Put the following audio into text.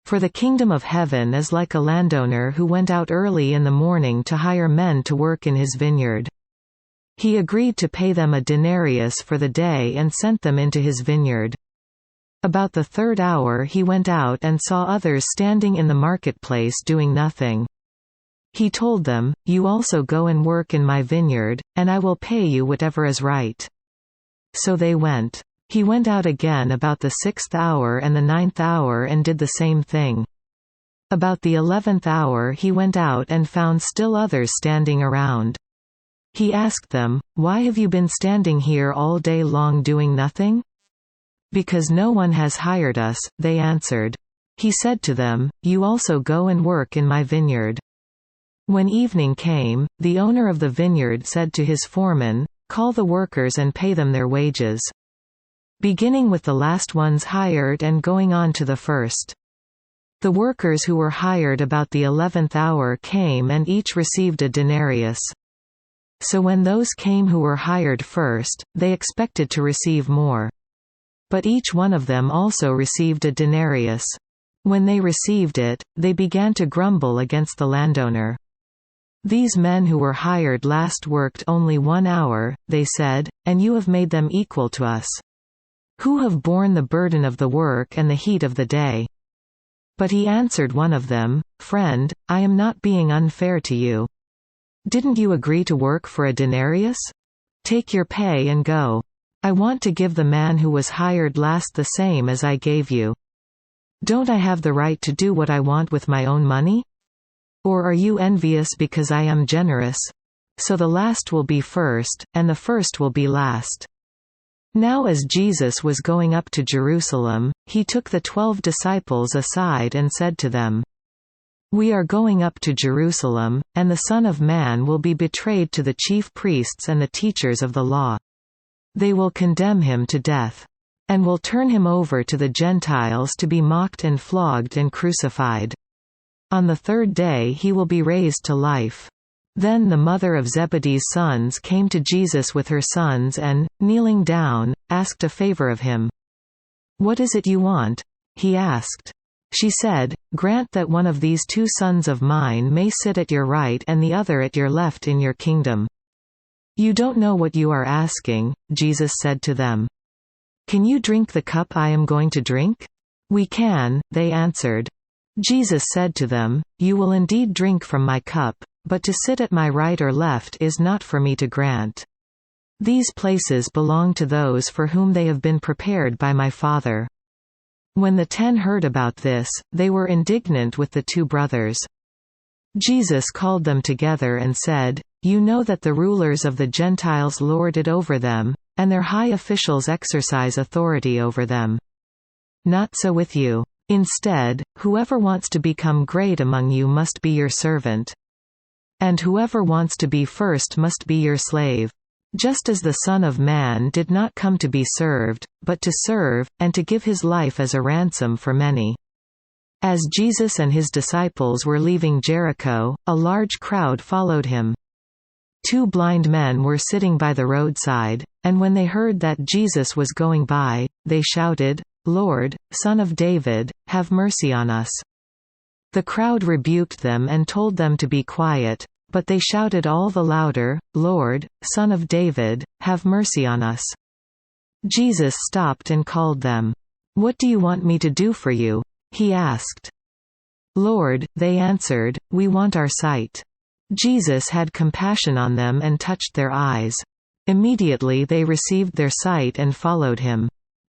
For the kingdom of heaven is like a landowner who went out early in the morning to hire men to work in his vineyard. He agreed to pay them a denarius for the day and sent them into his vineyard. About the third hour he went out and saw others standing in the marketplace doing nothing. He told them, "You also go and work in my vineyard, and I will pay you whatever is right." So they went. He went out again about the 6th hour and the 9th hour and did the same thing. About the 11th hour he went out and found still others standing around. He asked them, "Why have you been standing here all day long doing nothing?" "Because no one has hired us," they answered. He said to them, "You also go and work in my vineyard." When evening came, the owner of the vineyard said to his foreman, "Call the workers and pay them their wages, beginning with the last ones hired and going on to the first." The workers who were hired about the 11th hour came and each received a denarius. So when those came who were hired first, they expected to receive more. But each one of them also received a denarius. When they received it, they began to grumble against the landowner. "These men who were hired last worked only 1 hour," they said, "and you have made them equal to us, who have borne the burden of the work and the heat of the day." But he answered one of them, "Friend, I am not being unfair to you. Didn't you agree to work for a denarius? Take your pay and go. I want to give the man who was hired last the same as I gave you. Don't I have the right to do what I want with my own money? Or are you envious because I am generous? So the last will be first, and the first will be last." Now as Jesus was going up to Jerusalem, he took the 12 disciples aside and said to them, "We are going up to Jerusalem, and the Son of Man will be betrayed to the chief priests and the teachers of the law. They will condemn him to death, and will turn him over to the Gentiles to be mocked and flogged and crucified. On the third day he will be raised to life." Then the mother of Zebedee's sons came to Jesus with her sons and, kneeling down, asked a favor of him. "What is it you want?" he asked. She said, "Grant that one of these 2 sons of mine may sit at your right and the other at your left in your kingdom." "You don't know what you are asking," Jesus said to them. "Can you drink the cup I am going to drink?" "We can," they answered. Jesus said to them, "You will indeed drink from my cup, but to sit at my right or left is not for me to grant. These places belong to those for whom they have been prepared by my Father." When the 10 heard about this, they were indignant with the 2 brothers. Jesus called them together and said, "You know that the rulers of the Gentiles lord it over them, and their high officials exercise authority over them. Not so with you. Instead, whoever wants to become great among you must be your servant. And whoever wants to be first must be your slave. Just as the Son of Man did not come to be served, but to serve, and to give his life as a ransom for many." As Jesus and his disciples were leaving Jericho, a large crowd followed him. 2 blind men were sitting by the roadside, and when they heard that Jesus was going by, they shouted, "Lord, Son of David, have mercy on us." The crowd rebuked them and told them to be quiet, but they shouted all the louder, "Lord, Son of David, have mercy on us." Jesus stopped and called them. "What do you want me to do for you?" he asked. "Lord," they answered, "we want our sight." Jesus had compassion on them and touched their eyes. Immediately they received their sight and followed him.